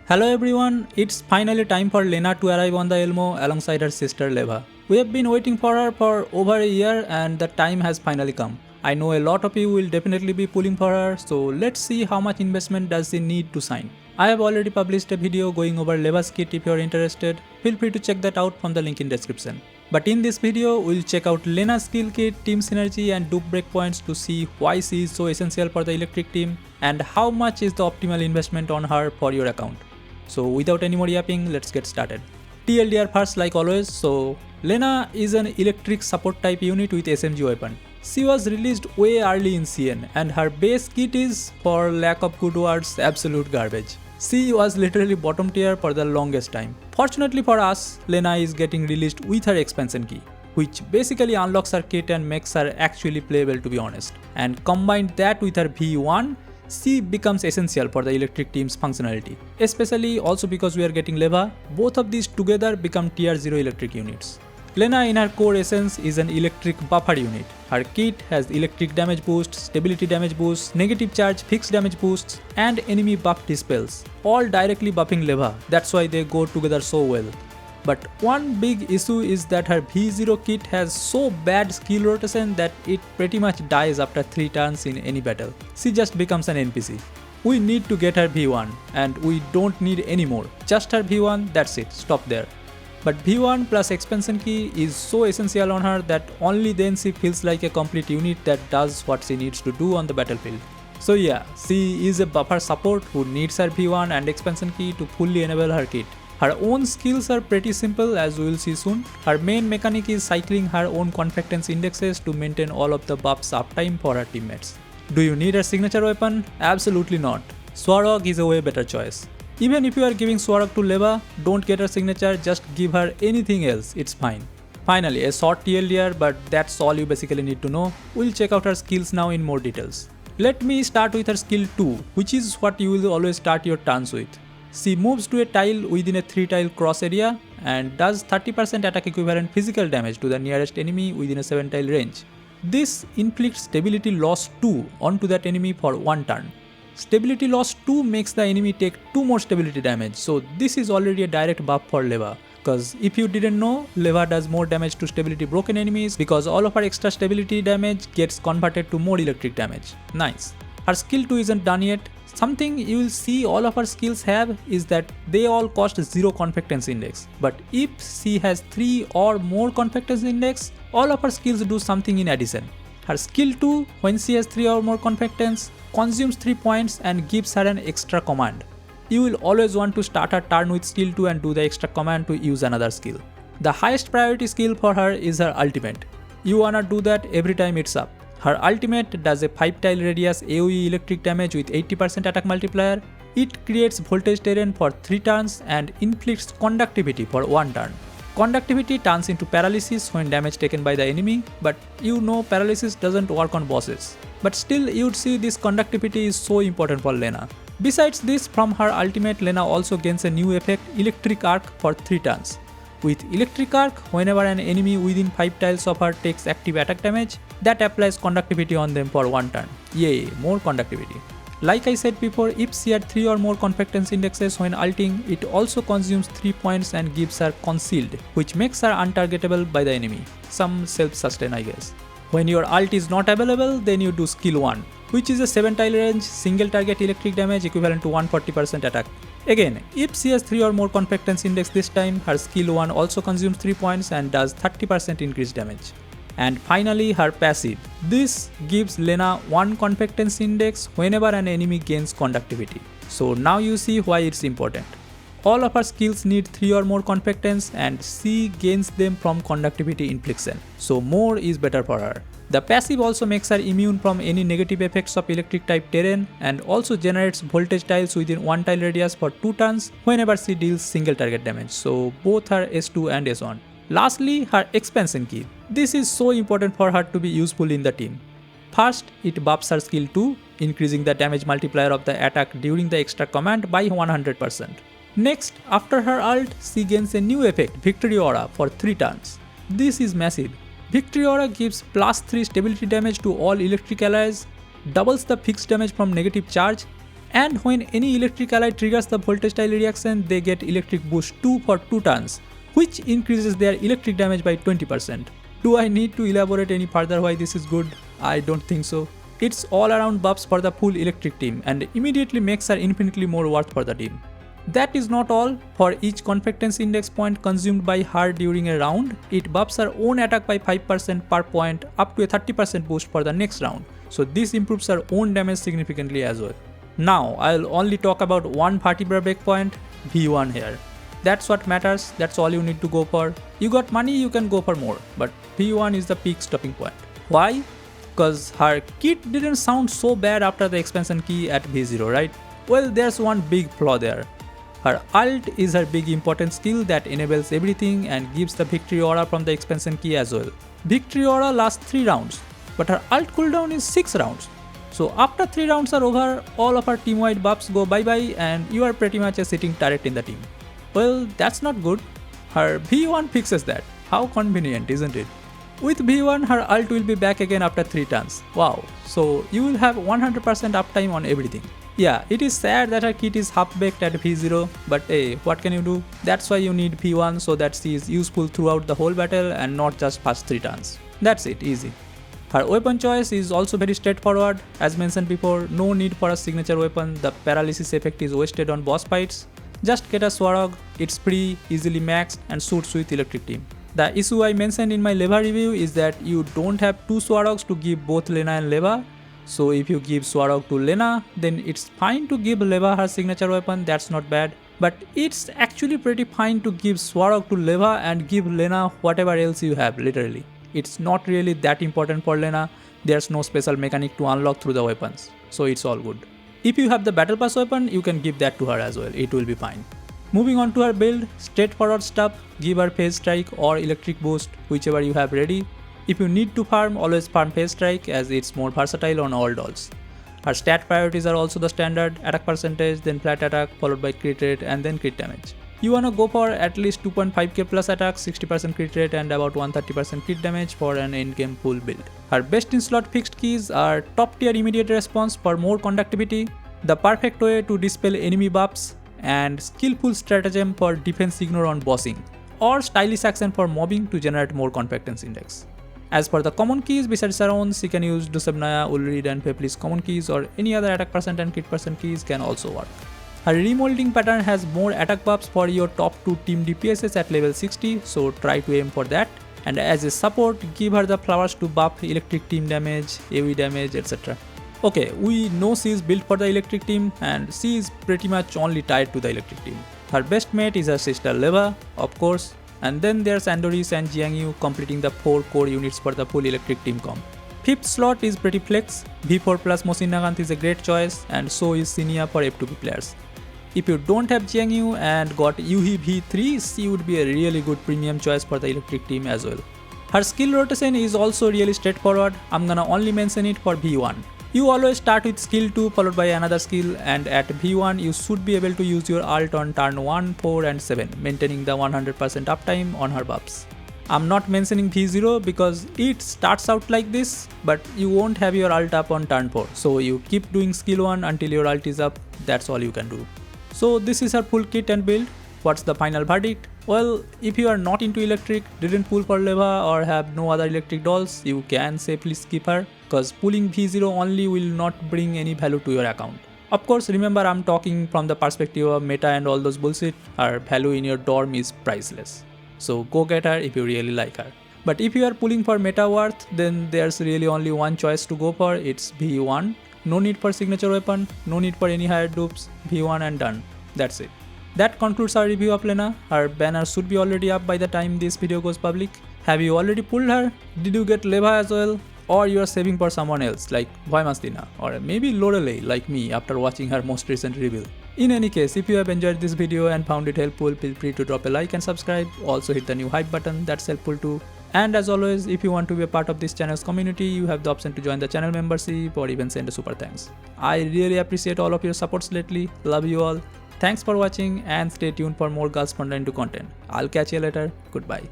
Hello everyone, it's finally time for Lenna to arrive on the Elmo alongside her sister Leva. We have been waiting for her for over a year and the time has finally come. I know a lot of you will definitely be pulling for her, so let's see how much investment does she need to sign. I have already published a video going over Leva's kit. If you're interested, feel free to check that out from the link in description. But in this video, we'll check out Lenna's skill kit, team synergy and dupe breakpoints to see why she is so essential for the electric team and how much is the optimal investment on her for your account. So without any more yapping, let's get started. TLDR first like always. So Lenna is an electric support type unit with SMG weapon. She was released way early in CN and her base kit is, for lack of good words, absolute garbage. She was literally bottom tier for the longest time. Fortunately for us, Lenna is getting released with her expansion key, which basically unlocks her kit and makes her actually playable, to be honest. And combine that with her V1, she becomes essential for the electric team's functionality. Especially also because we are getting Leva, both of these together become tier 0 electric units. Lenna in her core essence is an electric buffer unit. Her kit has electric damage boost, stability damage boost, negative charge, fixed damage boosts and enemy buff dispels, all directly buffing Leva. That's why they go together so well. But one big issue is that her V0 kit has so bad skill rotation that it pretty much dies after 3 turns in any battle. She just becomes an NPC. We need to get her V1 and we don't need any more. Just her V1, that's it, stop there. But V1 plus expansion key is so essential on her that only then she feels like a complete unit that does what she needs to do on the battlefield. So yeah, she is a buffer support who needs her V1 and expansion key to fully enable her kit. Her own skills are pretty simple, as we will see soon. Her main mechanic is cycling her own confidence indexes to maintain all of the buffs uptime for her teammates. Do you need a signature weapon? Absolutely not. Swarog is a way better choice. Even if you are giving Swarog to Leva, don't get her signature, just give her anything else, it's fine. Finally, a short TLDR, but that's all you basically need to know. We'll check out her skills now in more details. Let me start with her skill 2, which is what you will always start your turns with. She moves to a tile within a 3 tile cross area and does 30% attack equivalent physical damage to the nearest enemy within a 7 tile range. This inflicts stability loss 2 onto that enemy for 1 turn. Stability loss 2 makes the enemy take 2 more stability damage, so this is already a direct buff for Leva. Cause if you didn't know, Leva does more damage to stability broken enemies because all of her extra stability damage gets converted to more electric damage. Nice. Her skill 2 isn't done yet. Something you will see all of her skills have is that they all cost 0 confidence index. But if she has 3 or more confidence index, all of her skills do something in addition. Her skill 2, when she has 3 or more confidence, consumes 3 points and gives her an extra command. You will always want to start her turn with skill 2 and do the extra command to use another skill. The highest priority skill for her is her ultimate. You wanna do that every time it's up. Her ultimate does a 5 tile radius AoE electric damage with 80% attack multiplier. It creates voltage terrain for 3 turns and inflicts conductivity for 1 turn. Conductivity turns into paralysis when damage taken by the enemy, but you know paralysis doesn't work on bosses. But still you'd see this conductivity is so important for Lenna. Besides this, from her ultimate, Lenna also gains a new effect, Electric Arc, for 3 turns. With Electric Arc, whenever an enemy within 5 tiles of her takes active attack damage, that applies conductivity on them for 1 turn. Yay, more conductivity. Like I said before, if she had 3 or more confidence indexes when ulting, it also consumes 3 points and gives her concealed, which makes her untargetable by the enemy. Some self-sustain, I guess. When your ult is not available, then you do skill 1, which is a 7 tile range, single target electric damage equivalent to 140% attack. Again, if she has 3 or more confidence index this time, her skill 1 also consumes 3 points and does 30% increased damage. And finally, her passive. This gives Lenna 1 confidence index whenever an enemy gains conductivity. So now you see why it's important. All of her skills need 3 or more confidence and she gains them from conductivity infliction. So more is better for her. The passive also makes her immune from any negative effects of electric type terrain and also generates voltage tiles within 1 tile radius for 2 turns whenever she deals single target damage. So both her S2 and S1. Lastly, her expansion key. This is so important for her to be useful in the team. First, it buffs her skill 2, increasing the damage multiplier of the attack during the extra command by 100%. Next, after her ult, she gains a new effect, Victory Aura, for 3 turns. This is massive. Victory Aura gives +3 stability damage to all electric allies, doubles the fixed damage from negative charge, And when any electric ally triggers the voltage style reaction, they get electric boost 2 for 2 turns, which increases their electric damage by 20%. Do I need to elaborate any further why this is good? I don't think so. It's all around buffs for the full electric team and immediately makes her infinitely more worth for the team. That is not all. For each confidence index point consumed by her during a round, it buffs her own attack by 5% per point up to a 30% boost for the next round. So this improves her own damage significantly as well. Now I'll only talk about one Vertebrae breakpoint, V1 here. That's what matters, that's all you need to go for. You got money, you can go for more, but V1 is the peak stopping point. Why? Because her kit didn't sound so bad after the expansion key at V0, right? Well, there's one big flaw there. Her ult is her big important skill that enables everything and gives the victory aura from the expansion key as well. Victory aura lasts 3 rounds, but her ult cooldown is 6 rounds. So after 3 rounds are over, all of her team-wide buffs go bye-bye and you are pretty much a sitting turret in the team. Well, that's not good. Her V1 fixes that. How convenient, isn't it? With V1, her ult will be back again after 3 turns. Wow, so you will have 100% uptime on everything. Yeah, it is sad that her kit is half-baked at V0, but hey, what can you do? That's why you need V1 so that she is useful throughout the whole battle and not just first 3 turns. That's it, easy. Her weapon choice is also very straightforward. As mentioned before, no need for a signature weapon, the paralysis effect is wasted on boss fights. Just get a Swarog, it's free, easily maxed and suits with electric team. The issue I mentioned in my Leva review is that you don't have 2 Swarogs to give both Lenna and Leva. So if you give Swarog to Lenna, then it's fine to give Leva her signature weapon, that's not bad. But it's actually pretty fine to give Swarog to Leva and give Lenna whatever else you have, literally. It's not really that important for Lenna, there's no special mechanic to unlock through the weapons, so it's all good. If you have the battle pass weapon, you can give that to her as well, it will be fine. Moving on to her build, straightforward stuff, give her phase strike or electric boost, whichever you have ready. If you need to farm, always farm phase strike as it's more versatile on all dolls. Her stat priorities are also the standard, attack percentage, then flat attack, followed by crit rate and then crit damage. You wanna go for at least 2.5k plus attack, 60% crit rate and about 130% crit damage for an endgame full build. Her best in slot fixed keys are top tier immediate response for more conductivity, the perfect way to dispel enemy buffs, and skillful stratagem for defense ignore on bossing, or stylish action for mobbing to generate more confidence index. As for the common keys, besides her own, she can use Dusebnaya, Ulrid and Peplis common keys, or any other attack percent and crit percent keys can also work. Her remolding pattern has more attack buffs for your top 2 team DPSs at level 60, so try to aim for that. And as a support, give her the flowers to buff electric team damage, AoE damage, etc. Okay, we know she is built for the electric team and she is pretty much only tied to the electric team. Her best mate is her sister Leva, of course, and then there's Andoris and Jiangyu completing the 4 core units for the full electric team comp. 5th slot is pretty flex, V4 plus Mosin Nagant is a great choice and so is Sinia for F2P players. If you don't have Jiangyu and got Yuhi V3, she would be a really good premium choice for the electric team as well. Her skill rotation is also really straightforward, I'm gonna only mention it for V1. You always start with skill 2 followed by another skill and at V1 you should be able to use your ult on turn 1, 4 and 7, maintaining the 100% uptime on her buffs. I'm not mentioning V0 because it starts out like this, but you won't have your ult up on turn 4, so you keep doing skill 1 until your ult is up, that's all you can do. So this is her full kit and build. What's the final verdict? Well, if you are not into electric, didn't pull for Leva or have no other electric dolls, you can safely skip her, cause pulling V0 only will not bring any value to your account. Of course, remember I'm talking from the perspective of meta and all those bullshit, her value in your dorm is priceless. So go get her if you really like her. But if you are pulling for meta worth, then there's really only one choice to go for, it's V1. No need for signature weapon, no need for any higher dupes, V1 and done. That's it. That concludes our review of Lenna. Her banner should be already up by the time this video goes public. Have you already pulled her? Did you get Leva as well? Or you are saving for someone else like Voimastina or maybe Lorelei like me after watching her most recent reveal. In any case, if you have enjoyed this video and found it helpful, feel free to drop a like and subscribe. Also hit the new hype button, that's helpful too. And as always, if you want to be a part of this channel's community, you have the option to join the channel membership or even send a super thanks. I really appreciate all of your supports lately. Love you all. Thanks for watching and stay tuned for more Girls Frontline 2 content. I'll catch you later. Goodbye.